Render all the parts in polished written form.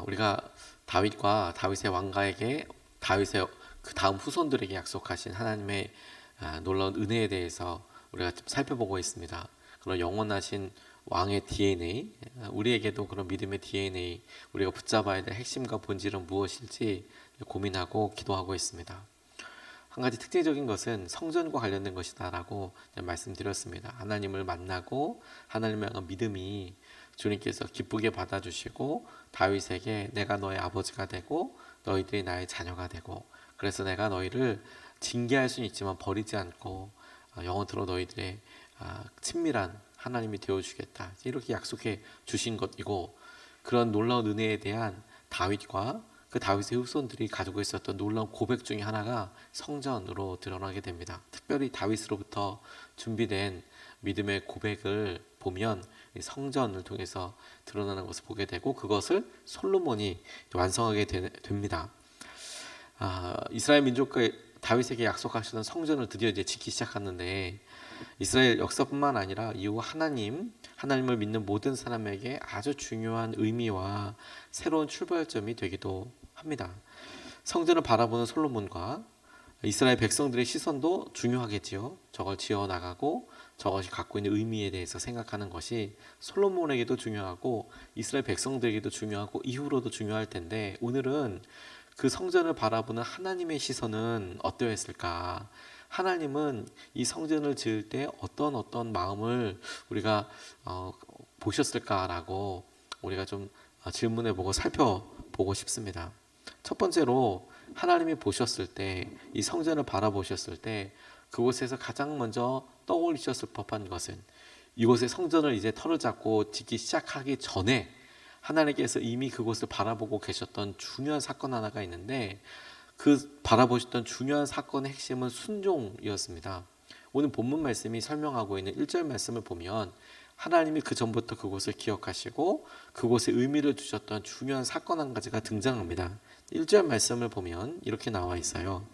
우리가 다윗과 다윗의 왕가에게 다윗의 그 다음 후손들에게 약속하신 하나님의 놀라운 은혜에 대해서 우리가 좀 살펴보고 있습니다. 그런 영원하신 왕의 DNA, 우리에게도 그런 믿음의 DNA, 우리가 붙잡아야 될 핵심과 본질은 무엇일지 고민하고 기도하고 있습니다. 한 가지 특징적인 것은 성전과 관련된 것이다라고 말씀드렸습니다. 하나님을 만나고 하나님을 향한 믿음이 주님께서 기쁘게 받아주시고 다윗에게 내가 너의 아버지가 되고 너희들이 나의 자녀가 되고 그래서 내가 너희를 징계할 수는 있지만 버리지 않고 영원토록 너희들의 친밀한 하나님이 되어주겠다 이렇게 약속해 주신 것이고, 그런 놀라운 은혜에 대한 다윗과 그 다윗의 후손들이 가지고 있었던 놀라운 고백 중에 하나가 성전으로 드러나게 됩니다. 특별히 다윗으로부터 준비된 믿음의 고백을 보면 성전을 통해서 드러나는 것을 보게 되고, 그것을 솔로몬이 완성하게 됩니다. 이스라엘 민족과 다윗에게 약속하셨던 성전을 드디어 이제 짓기 시작하는데, 이스라엘 역사뿐만 아니라 이후 하나님을 믿는 모든 사람에게 아주 중요한 의미와 새로운 출발점이 되기도 합니다. 성전을 바라보는 솔로몬과 이스라엘 백성들의 시선도 중요하겠지요. 저걸 지어 나가고 저것이 갖고 있는 의미에 대해서 생각하는 것이 솔로몬에게도 중요하고 이스라엘 백성들에게도 중요하고 이후로도 중요할 텐데, 오늘은 그 성전을 바라보는 하나님의 시선은 어떠했을까? 하나님은 이 성전을 지을 때 어떤 마음을 우리가 보셨을까라고 우리가 좀 질문해보고 살펴보고 싶습니다. 첫 번째로 하나님이 보셨을 때, 이 성전을 바라보셨을 때 그곳에서 가장 먼저 떠올리셨을 법한 것은, 이곳의 성전을 이제 털을 잡고 짓기 시작하기 전에 하나님께서 이미 그곳을 바라보고 계셨던 중요한 사건 하나가 있는데, 그 바라보셨던 중요한 사건의 핵심은 순종이었습니다. 오늘 본문 말씀이 설명하고 있는 1절 말씀을 보면 하나님이 그 전부터 그곳을 기억하시고 그곳에 의미를 주셨던 중요한 사건 한 가지가 등장합니다. 1절 말씀을 보면 이렇게 나와 있어요.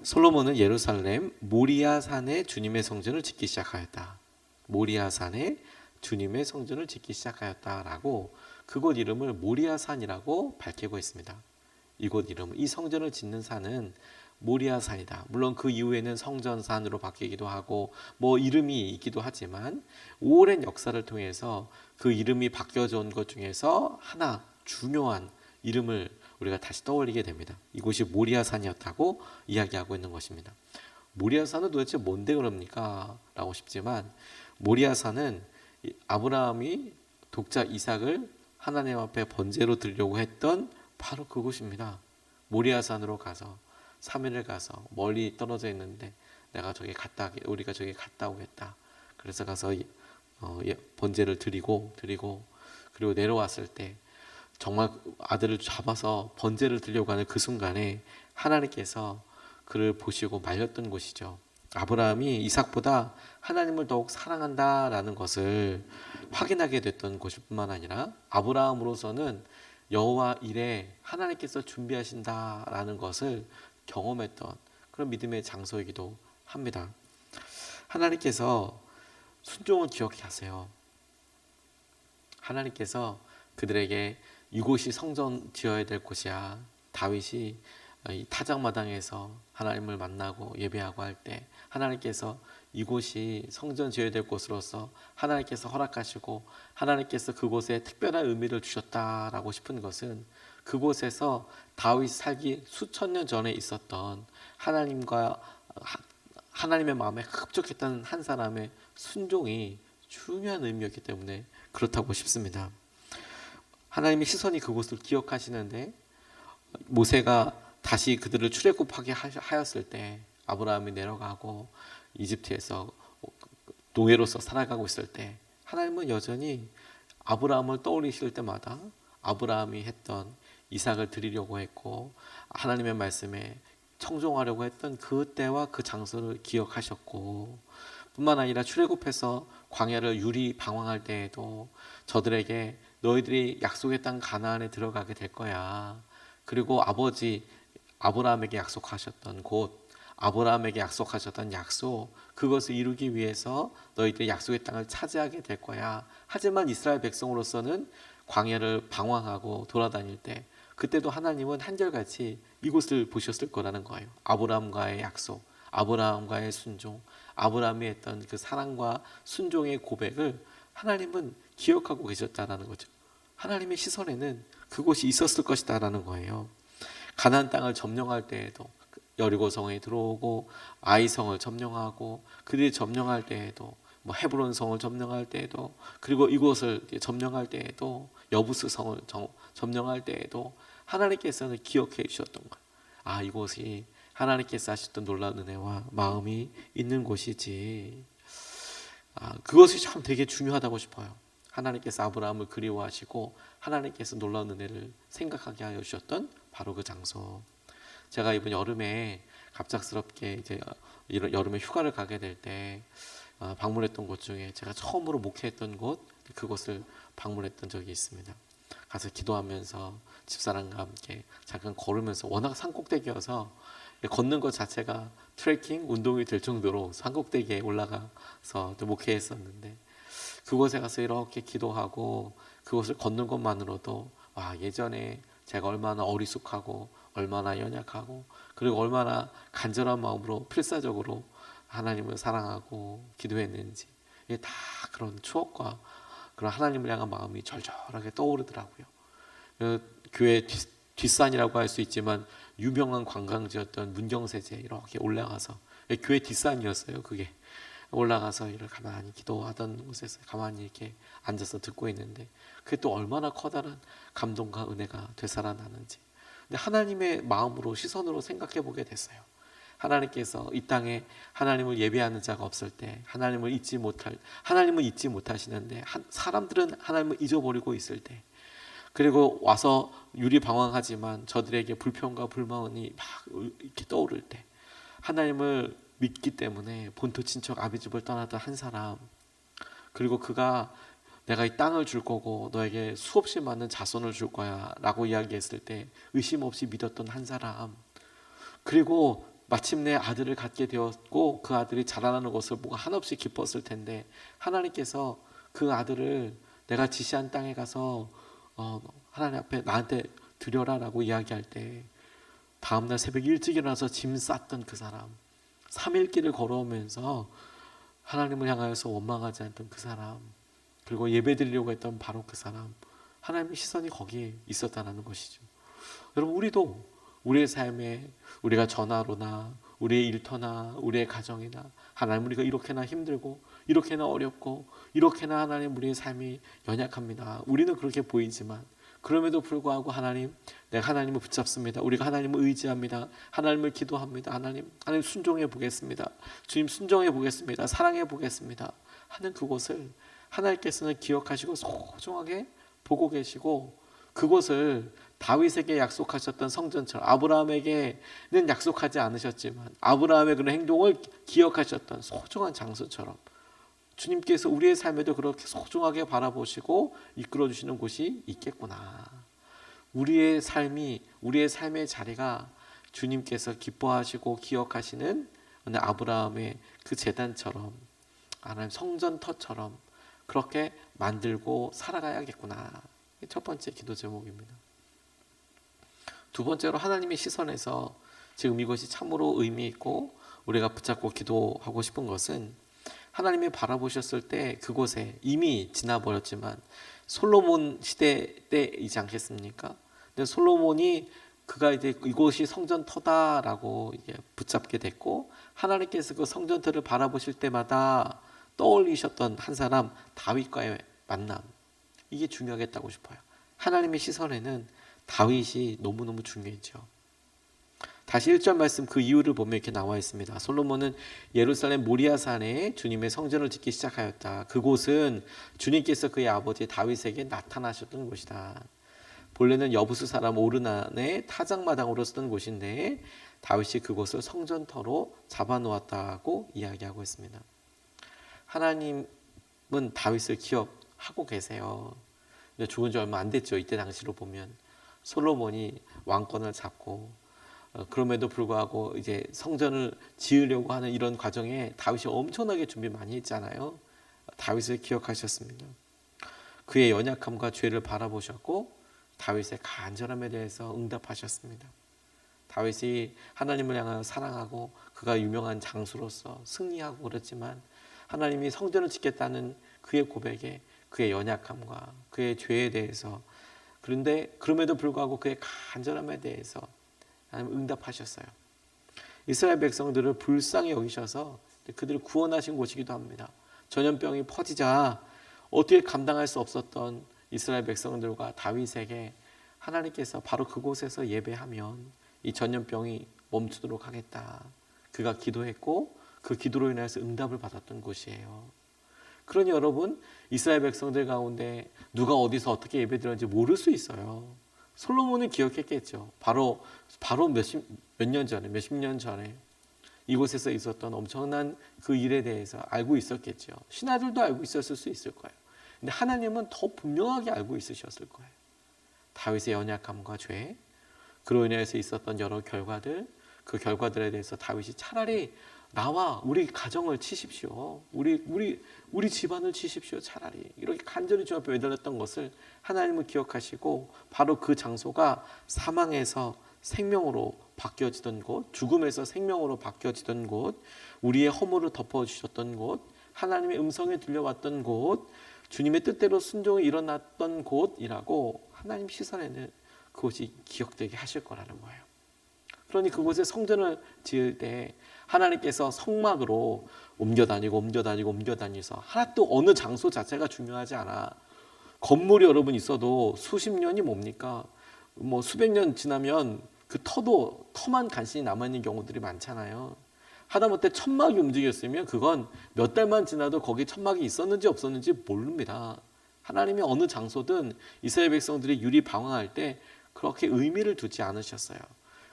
솔로몬은 예루살렘 모리아 산에 주님의 성전을 짓기 시작하였다. 모리아 산에 주님의 성전을 짓기 시작하였다라고 그곳 이름을 모리아 산이라고 밝히고 있습니다. 이곳 이름, 이 성전을 짓는 산은 모리아 산이다. 물론 그 이후에는 성전산으로 바뀌기도 하고 이름이 있기도 하지만 오랜 역사를 통해서 그 이름이 바뀌어져 온 것 중에서 하나 중요한 이름을 우리가 다시 떠올리게 됩니다. 이곳이 모리아 산이었다고 이야기하고 있는 것입니다. 모리아 산은 도대체 뭔데 그럽니까? 라고 싶지만, 모리아 산은 아브라함이 독자 이삭을 하나님 앞에 번제로 드리려고 했던 바로 그곳입니다. 모리아 산으로 가서 3일을 가서 멀리 떨어져 있는데 우리가 저기 갔다 오겠다. 그래서 가서 번제를 드리고 그리고 내려왔을 때 정말 아들을 잡아서 번제를 드리려고 하는 그 순간에 하나님께서 그를 보시고 말렸던 곳이죠. 아브라함이 이삭보다 하나님을 더욱 사랑한다라는 것을 확인하게 됐던 곳일 뿐만 아니라, 아브라함으로서는 여호와 일에 하나님께서 준비하신다라는 것을 경험했던 그런 믿음의 장소이기도 합니다. 하나님께서 순종을 기억해 하세요. 하나님께서 그들에게 이곳이 성전 지어야 될 곳이야. 다윗이 이 타작마당에서 하나님을 만나고 예배하고 할 때 하나님께서 이곳이 성전 지어야 될 곳으로서 하나님께서 허락하시고 하나님께서 그곳에 특별한 의미를 주셨다라고 싶은 것은, 그곳에서 다윗 살기 수천 년 전에 있었던 하나님의 마음에 흡족했던 한 사람의 순종이 중요한 의미였기 때문에 그렇다고 싶습니다. 하나님의 시선이 그곳을 기억하시는데, 모세가 다시 그들을 출애굽하게 하였을 때 아브라함이 내려가고 이집트에서 노예로서 살아가고 있을 때 하나님은 여전히 아브라함을 떠올리실 때마다 아브라함이 했던 이삭을 드리려고 했고 하나님의 말씀에 청종하려고 했던 그 때와 그 장소를 기억하셨고, 뿐만 아니라 출애굽해서 광야를 유리 방황할 때에도 저들에게 너희들이 약속의 땅 가나안에 들어가게 될 거야. 그리고 아버지 아브라함에게 약속하셨던 곳, 아브라함에게 약속하셨던 약속, 그것을 이루기 위해서 너희들이 약속의 땅을 차지하게 될 거야. 하지만 이스라엘 백성으로서는 광야를 방황하고 돌아다닐 때 그때도 하나님은 한결같이 이곳을 보셨을 거라는 거예요. 아브라함과의 약속, 아브라함과의 순종, 아브라함이 했던 그 사랑과 순종의 고백을 하나님은 기억하고 계셨다라는 거죠. 하나님의 시선에는 그곳이 있었을 것이다라는 거예요. 가나안 땅을 점령할 때에도 여리고성에 들어오고 아이성을 점령하고 그들이 점령할 때에도 뭐 헤브론 성을 점령할 때에도 그리고 이곳을 점령할 때에도 여부스 성을 점령할 때에도 하나님께서는 기억해 주셨던 거예요. 아, 이곳이 하나님께서 하셨던 놀라운 은혜와 마음이 있는 곳이지. 그것이 참 되게 중요하다고 싶어요. 하나님께서 아브라함을 그리워하시고 하나님께서 놀라운 은혜를 생각하게 하여 주셨던 바로 그 장소. 제가 이번 여름에 갑작스럽게 이제 여름에 휴가를 가게 될 때 방문했던 곳 중에 제가 처음으로 목회했던 곳, 그곳을 방문했던 적이 있습니다. 가서 기도하면서 집사람과 함께 잠깐 걸으면서, 워낙 산꼭대기여서 걷는 것 자체가 트레킹 운동이 될 정도로 산꼭대기에 올라가서 목회했었는데, 그곳에 가서 이렇게 기도하고 그곳을 걷는 것만으로도 예전에 제가 얼마나 어리숙하고 얼마나 연약하고 그리고 얼마나 간절한 마음으로 필사적으로 하나님을 사랑하고 기도했는지, 이게 다 그런 추억과 그런 하나님을 향한 마음이 절절하게 떠오르더라고요. 교회 뒷산이라고 할 수 있지만 유명한 관광지였던 문경세제 이렇게 올라가서, 교회 뒷산이었어요. 그게 올라가서 이렇게 가만히 기도하던 곳에서 가만히 이렇게 앉아서 듣고 있는데, 그게 또 얼마나 커다란 감동과 은혜가 되살아나는지. 근데 하나님의 마음으로, 시선으로 생각해 보게 됐어요. 하나님께서 이 땅에 하나님을 예배하는 자가 없을 때 하나님을 잊지 못하시는데 사람들은 하나님을 잊어버리고 있을 때, 그리고 와서 유리방황하지만 저들에게 불평과 불만이 막 이렇게 떠오를 때, 하나님을 믿기 때문에 본토 친척 아비집을 떠나던 한 사람, 그리고 그가 내가 이 땅을 줄 거고 너에게 수없이 많은 자손을 줄 거야 라고 이야기했을 때 의심 없이 믿었던 한 사람, 그리고 마침내 아들을 갖게 되었고 그 아들이 자라나는 것을 보고 한없이 기뻤을 텐데, 하나님께서 그 아들을 내가 지시한 땅에 가서 하나님 앞에 나한테 드려라 라고 이야기할 때, 다음날 새벽 일찍 일어나서 짐 쌌던 그 사람, 3일 길을 걸어오면서 하나님을 향하여서 원망하지 않던 그 사람, 그리고 예배드리려고 했던 바로 그 사람, 하나님의 시선이 거기에 있었다는 것이죠. 여러분, 우리도 우리의 삶에, 우리가 전화로나 우리의 일터나 우리의 가정이나 하나님, 우리가 이렇게나 힘들고 이렇게나 어렵고 이렇게나 하나님 우리의 삶이 연약합니다. 우리는 그렇게 보이지만 그럼에도 불구하고 하나님, 내가 하나님을 붙잡습니다. 우리가 하나님을 의지합니다. 하나님을 기도합니다. 하나님 순종해 보겠습니다. 주님 순종해 보겠습니다. 사랑해 보겠습니다 하는 그곳을 하나님께서는 기억하시고 소중하게 보고 계시고, 그곳을 다윗에게 약속하셨던 성전처럼, 아브라함에게는 약속하지 않으셨지만 아브라함의 그런 행동을 기억하셨던 소중한 장소처럼 주님께서 우리의 삶에도 그렇게 소중하게 바라보시고 이끌어 주시는 곳이 있겠구나. 우리의 삶의 자리가 주님께서 기뻐하시고 기억하시는 아브라함의 그 제단처럼, 하나님 성전터처럼 그렇게 만들고 살아가야겠구나. 첫 번째 기도 제목입니다. 두 번째로, 하나님의 시선에서 지금 이것이 참으로 의미 있고 우리가 붙잡고 기도하고 싶은 것은, 하나님이 바라보셨을 때 그곳에 이미 지나버렸지만 솔로몬 시대 때이지 않겠습니까? 근데 솔로몬이 그가 이제 이곳이 성전터다라고 이제 붙잡게 됐고, 하나님께서 그 성전터를 바라보실 때마다 떠올리셨던 한 사람, 다윗과의 만남, 이게 중요하겠다고 싶어요. 하나님의 시선에는 다윗이 너무너무 중요했죠. 다시 1절 말씀 그 이유를 보면 이렇게 나와 있습니다. 솔로몬은 예루살렘 모리아산에 주님의 성전을 짓기 시작하였다. 그곳은 주님께서 그의 아버지 다윗에게 나타나셨던 곳이다. 본래는 여부스 사람 오르난의 타작마당으로 쓰던 곳인데 다윗이 그곳을 성전터로 잡아놓았다고 이야기하고 있습니다. 하나님은 다윗을 기억하고 계세요. 근데 죽은 지 얼마 안 됐죠. 이때 당시로 보면 솔로몬이 왕권을 잡고, 그럼에도 불구하고 이제 성전을 지으려고 하는 이런 과정에 다윗이 엄청나게 준비 많이 했잖아요. 다윗을 기억하셨습니다. 그의 연약함과 죄를 바라보셨고 다윗의 간절함에 대해서 응답하셨습니다. 다윗이 하나님을 향하여 사랑하고 그가 유명한 장수로서 승리하고 그랬지만 하나님이 성전을 짓겠다는 그의 고백에 그의 연약함과 그의 죄에 대해서, 그런데 그럼에도 불구하고 그의 간절함에 대해서 하나님 응답하셨어요. 이스라엘 백성들을 불쌍히 여기셔서 그들을 구원하신 곳이기도 합니다. 전염병이 퍼지자 어떻게 감당할 수 없었던 이스라엘 백성들과 다윗에게 하나님께서 바로 그곳에서 예배하면 이 전염병이 멈추도록 하겠다. 그가 기도했고 그 기도로 인해서 응답을 받았던 곳이에요. 그러니 여러분, 이스라엘 백성들 가운데 누가 어디서 어떻게 예배드렸는지 모를 수 있어요. 솔로몬은 기억했겠죠. 바로 몇 년 전에, 몇십 년 전에 이곳에서 있었던 엄청난 그 일에 대해서 알고 있었겠죠. 신하들도 알고 있었을 수 있을 거예요. 근데 하나님은 더 분명하게 알고 있으셨을 거예요. 다윗의 연약함과 죄, 그로 인해서 있었던 여러 결과들, 그 결과들에 대해서 다윗이 차라리 나와 우리 가정을 치십시오. 우리 집안을 치십시오. 차라리 이렇게 간절히 주 앞에 매달렸던 것을 하나님은 기억하시고 바로 그 장소가 사망에서 생명으로 바뀌어지던 곳, 죽음에서 생명으로 바뀌어지던 곳, 우리의 허물을 덮어주셨던 곳, 하나님의 음성에 들려왔던 곳, 주님의 뜻대로 순종이 일어났던 곳이라고 하나님 시선에는 그곳이 기억되게 하실 거라는 거예요. 그러니 그곳에 성전을 지을 때 하나님께서 성막으로 옮겨다니서 하나도 어느 장소 자체가 중요하지 않아. 건물이 여러분 있어도 수십 년이 뭡니까? 뭐 수백 년 지나면 그 터만 간신히 남아있는 경우들이 많잖아요. 하다못해 천막이 움직였으면 그건 몇 달만 지나도 거기 천막이 있었는지 없었는지 모릅니다. 하나님이 어느 장소든 이스라엘 백성들이 유리 방황할 때 그렇게 의미를 두지 않으셨어요.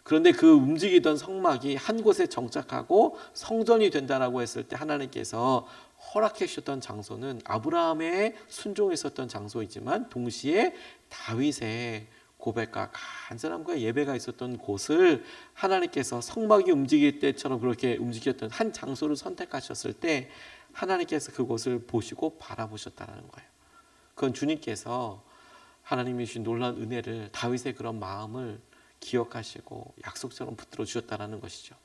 그런데 그 움직이던 성막이 한 곳에 정착하고 성전이 된다라고 했을 때 하나님께서 허락해 주셨던 장소는 아브라함의 순종에 있었던 장소이지만 동시에 다윗의 고백과 간절함과 예배가 있었던 곳을 하나님께서 성막이 움직일 때처럼 그렇게 움직였던 한 장소를 선택하셨을 때 하나님께서 그곳을 보시고 바라보셨다는 거예요. 그건 주님께서 하나님이 주신 놀라운 은혜를, 다윗의 그런 마음을 기억하시고 약속처럼 붙들어 주셨다는 것이죠.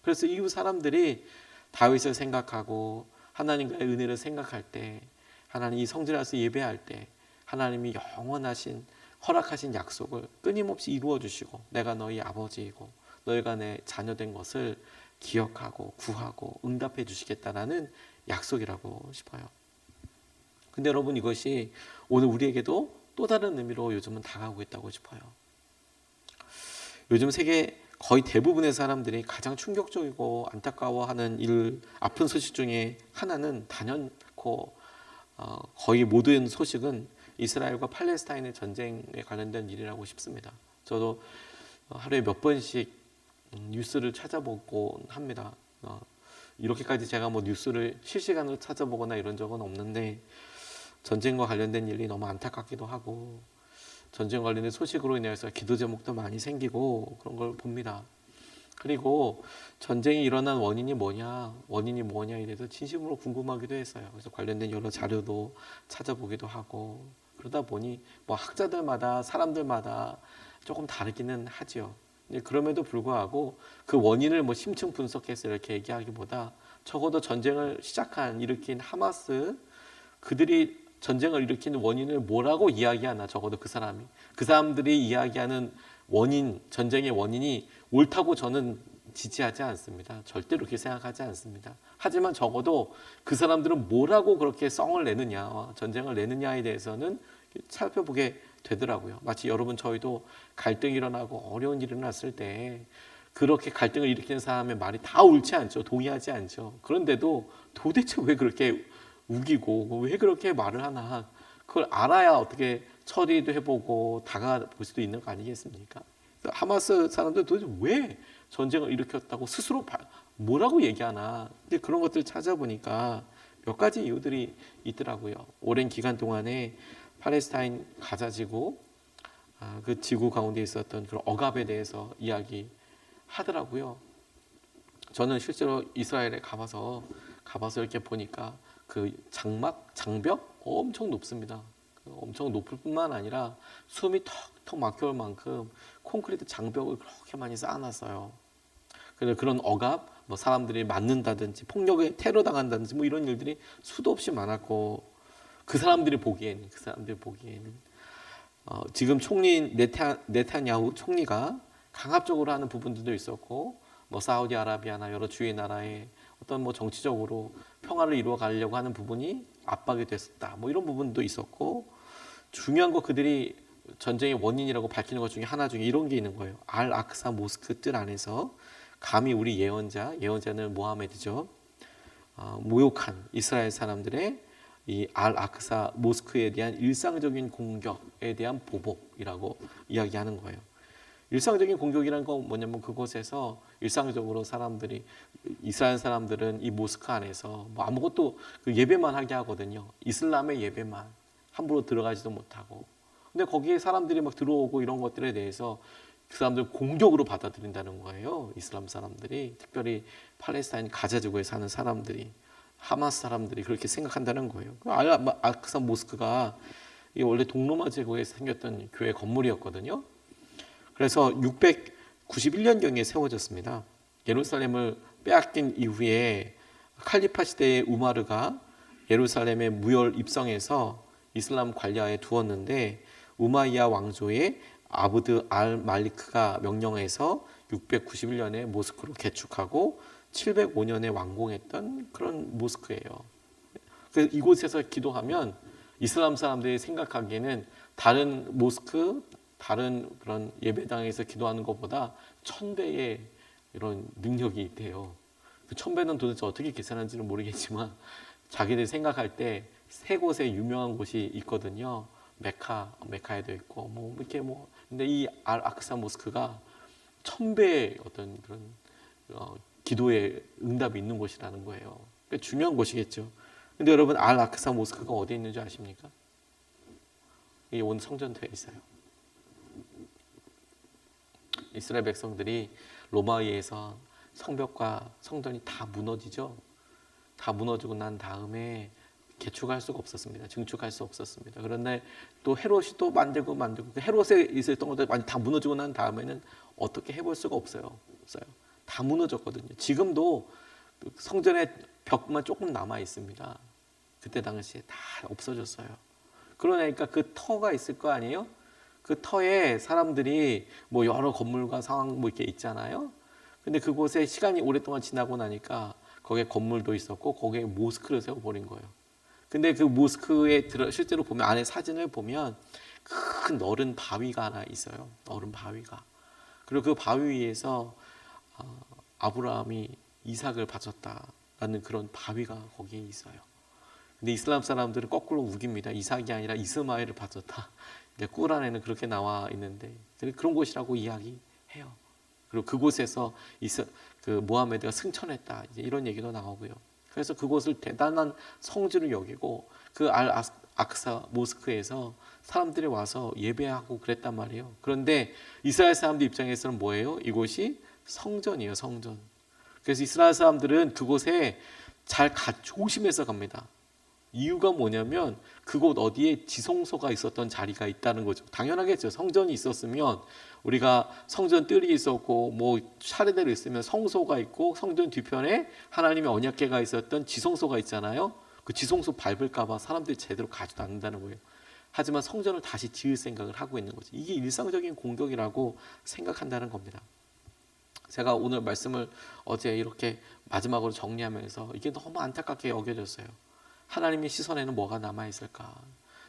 그래서 이후 사람들이 다윗을 생각하고 하나님과의 은혜를 생각할 때, 하나님 이 성전에 와서 예배할 때 하나님이 영원하신 허락하신 약속을 끊임없이 이루어 주시고 내가 너희 아버지이고 너희가 내 자녀된 것을 기억하고 구하고 응답해 주시겠다라는 약속이라고 싶어요. 근데 여러분, 이것이 오늘 우리에게도 또 다른 의미로 요즘은 다가오고 있다고 싶어요. 요즘 세계 거의 대부분의 사람들이 가장 충격적이고 안타까워하는 아픈 소식 중에 하나는 단연코 거의 모든 소식은 이스라엘과 팔레스타인의 전쟁에 관련된 일이라고 싶습니다. 저도 하루에 몇 번씩 뉴스를 찾아보곤 합니다. 이렇게까지 제가 뭐 뉴스를 실시간으로 찾아보거나 이런 적은 없는데 전쟁과 관련된 일이 너무 안타깝기도 하고 전쟁 관련된 소식으로 인해서 기도 제목도 많이 생기고 그런 걸 봅니다. 그리고 전쟁이 일어난 원인이 뭐냐에 대해서 진심으로 궁금하기도 했어요. 그래서 관련된 여러 자료도 찾아보기도 하고 그러다 보니 뭐 학자들마다 사람들마다 조금 다르기는 하죠. 그럼에도 불구하고 그 원인을 뭐 심층 분석해서 이렇게 얘기하기보다 적어도 전쟁을 일으킨 하마스, 그들이 전쟁을 일으키는 원인을 뭐라고 이야기하나, 적어도 그 사람들이 이야기하는 전쟁의 원인이 옳다고 저는 지지하지 않습니다. 절대로 그렇게 생각하지 않습니다. 하지만 적어도 그 사람들은 뭐라고 그렇게 성을 내느냐, 전쟁을 내느냐에 대해서는 살펴보게 되더라고요. 마치 여러분, 저희도 갈등이 일어나고 어려운 일이 일어났을 때 그렇게 갈등을 일으키는 사람의 말이 다 옳지 않죠. 동의하지 않죠. 그런데도 도대체 왜 그렇게 우기고 왜 그렇게 말을 하나, 그걸 알아야 어떻게 처리도 해보고 다가볼 수도 있는 거 아니겠습니까? 하마스 사람들 도대체 왜 전쟁을 일으켰다고 스스로 뭐라고 얘기하나. 근데 그런 것들 찾아보니까 몇 가지 이유들이 있더라고요. 오랜 기간 동안에 팔레스타인 가자지구, 그 지구 가운데 있었던 그런 억압에 대해서 이야기하더라고요. 저는 실제로 이스라엘에 가봐서 이렇게 보니까 그 장벽 엄청 높습니다. 엄청 높을 뿐만 아니라 숨이 턱턱 막혀올 만큼 콘크리트 장벽을 그렇게 많이 쌓아놨어요. 그래서 그런 억압, 뭐 사람들이 맞는다든지 폭력에 테러 당한다든지 뭐 이런 일들이 수도 없이 많았고 그 사람들이 보기에는 지금 총리인 네타냐후 총리가 강압적으로 하는 부분들도 있었고 뭐 사우디아라비아나 여러 주위 나라에 어떤 뭐 정치적으로 평화를 이루어 가려고 하는 부분이 압박이 됐었다. 뭐 이런 부분도 있었고 중요한 거 그들이 전쟁의 원인이라고 밝히는 것 중에 하나 중에 이런 게 있는 거예요. 알 악사 모스크 뜰 안에서 감히 우리 예언자는 모하메드죠. 모욕한 이스라엘 사람들의 이 알 악사 모스크에 대한 일상적인 공격에 대한 보복이라고 이야기하는 거예요. 일상적인 공격이라는 건 뭐냐면 그곳에서 일상적으로 사람들이 이스라엘 사람들은 이 모스크 안에서 뭐 아무것도 그 예배만 하게 하거든요. 이슬람의 예배만 함부로 들어가지도 못하고. 근데 거기에 사람들이 막 들어오고 이런 것들에 대해서 그 사람들 공격으로 받아들인다는 거예요. 이슬람 사람들이 특별히 팔레스타인 가자지구에 사는 사람들이 하마스 사람들이 그렇게 생각한다는 거예요. 알악사 모스크가 원래 동로마 제국에서 생겼던 교회 건물이었거든요. 그래서 691년경에 세워졌습니다. 예루살렘을 빼앗긴 이후에 칼리파 시대의 우마르가 예루살렘의 무열 입성해서 이슬람 관리하에 두었는데 우마이야 왕조의 아브드 알 말리크가 명령해서 691년에 모스크로 개축하고 705년에 완공했던 그런 모스크예요. 그래서 이곳에서 기도하면 이슬람 사람들이 생각하기에는 다른 모스크, 다른 그런 예배당에서 기도하는 것보다 1000배의 이런 능력이 있대요. 그 1000배는 도대체 어떻게 계산하는지는 모르겠지만 자기들이 생각할 때 세 곳에 유명한 곳이 있거든요. 메카에도 있고 뭐 이렇게 뭐 근데 이 알 악사 모스크가 1000배의 어떤 그런 기도의 응답이 있는 곳이라는 거예요. 그러니까 중요한 곳이겠죠. 근데 여러분 알 악사 모스크가 어디에 있는지 아십니까? 이게 오늘 성전되어 있어요. 이스라엘 백성들이 로마에 의해서 성벽과 성전이 다 무너지죠. 다 무너지고 난 다음에 개축할 수가 없었습니다. 증축할 수 없었습니다. 그런데 또 헤롯이 또 만들고 그 헤롯에 있었던 것들 많이 다 무너지고 난 다음에는 어떻게 해볼 수가 없어요. 다 무너졌거든요. 지금도 성전의 벽만 조금 남아 있습니다. 그때 당시에 다 없어졌어요. 그러니까 그 터가 있을 거 아니에요? 그 터에 사람들이 뭐 여러 건물과 상황 뭐 이렇게 있잖아요. 근데 그곳에 시간이 오랫동안 지나고 나니까 거기에 건물도 있었고 거기에 모스크를 세워버린 거예요. 근데 그 모스크에 실제로 보면 안에 사진을 보면 큰 너른 바위가 하나 있어요. 너른 바위가. 그리고 그 바위 위에서 아브라함이 이삭을 바쳤다라는 그런 바위가 거기에 있어요. 근데 이슬람 사람들은 거꾸로 우깁니다. 이삭이 아니라 이스마엘을 바쳤다. 꿀 안에는 그렇게 나와 있는데 그런 곳이라고 이야기해요. 그리고 그곳에서 그 모하메드가 승천했다. 이제 이런 얘기도 나오고요. 그래서 그곳을 대단한 성지로 여기고 그 알 악사 모스크에서 사람들이 와서 예배하고 그랬단 말이에요. 그런데 이스라엘 사람들 입장에서는 뭐예요? 이곳이 성전이에요, 성전. 그래서 이스라엘 사람들은 그곳에 조심해서 갑니다. 이유가 뭐냐면 그곳 어디에 지성소가 있었던 자리가 있다는 거죠. 당연하겠죠. 성전이 있었으면 우리가 성전 뜰이 있었고 뭐 차례대로 있으면 성소가 있고 성전 뒤편에 하나님의 언약궤가 있었던 지성소가 있잖아요. 그 지성소 밟을까 봐 사람들이 제대로 가지도 않는다는 거예요. 하지만 성전을 다시 지을 생각을 하고 있는 거죠. 이게 일상적인 공격이라고 생각한다는 겁니다. 제가 오늘 말씀을 어제 이렇게 마지막으로 정리하면서 이게 너무 안타깝게 여겨졌어요. 하나님의 시선에는 뭐가 남아있을까?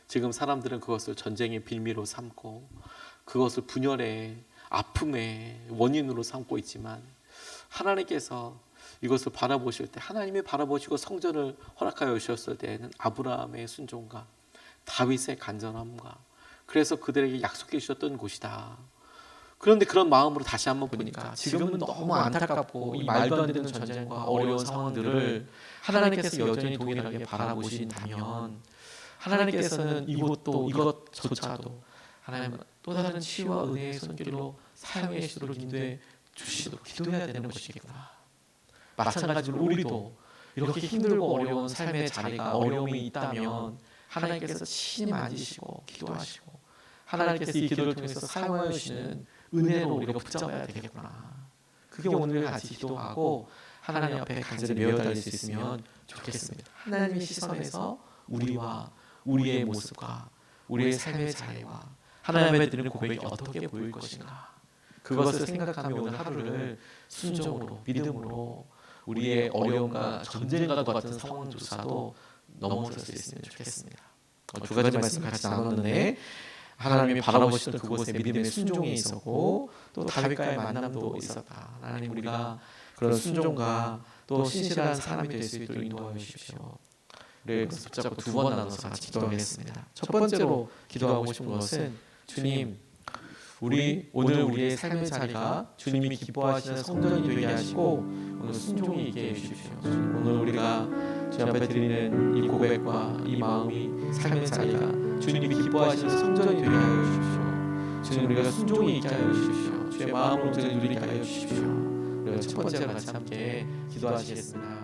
지금 사람들은 그것을 전쟁의 빌미로 삼고 그것을 분열의 아픔의 원인으로 삼고 있지만 하나님께서 이것을 바라보실 때 하나님이 바라보시고 성전을 허락하여 주셨을 때에는 아브라함의 순종과 다윗의 간절함과 그래서 그들에게 약속해 주셨던 곳이다. 그런데 그런 마음으로 다시 한번 보니까 지금은 너무 안타깝고 이 말도 안 되는 전쟁과 어려운 상황들을 하나님께서 여전히 동일하게 바라보신다면 하나님께서는 이것조차도 하나님 또 다른 치유와 은혜의 손길로 사용해 주도록 인도해 주시도록 기도해야 되는 것이겠구나. 마찬가지로 우리도 이렇게 힘들고 어려운 삶의 자리가 어려움이 있다면 하나님께서 친히 만지시고 기도하시고 하나님께서 이 기도를 통해서 사용하여 주시는 은혜로 우리가 붙잡아야 되겠구나. 그게 오늘 같이 기도하고 하나님 앞에 간절히 메어달릴 수 있으면 좋겠습니다. 하나님의 시선에서 우리와 우리의 모습과 우리의 삶의 자리와 하나님의 드리는 고백이 어떻게 보일 것인가, 그것을 생각하며 오늘 하루를 순종으로 믿음으로 우리의 어려움과 전쟁과도 같은 상황조차도 넘어설 수 있으면 좋겠습니다. 두 가지 말씀 같이 나눴는데 하나님이 바라보시던 그곳에 믿음의 순종이 있었고 또 다윗과의 만남도 있었다. 하나님 우리가 그런 순종과 또 신실한 사람이 될 수 있도록 인도하여 주십시오. 우리 붙잡고 두 번 나눠서 같이 기도하겠습니다. 첫 번째로 기도하고 싶은 것은 주님, 오늘 우리의 삶의 자리가 주님이 기뻐하시는 성전이 되게 하시고 오늘 순종이 있게 해주십시오. 주님, 오늘 우리가 주 앞에 드리는 이 고백과 이 마음이 삶의 자리가 주님이 기뻐하시는 성전이 되게 하여 주십시오. 주님, 우리가 순종이 있게 하여 주십시오. 주의 마음으로 온전히 누리게 하여 주십시오. 우리가 첫 번째로 같이 함께 기도하시겠습니다.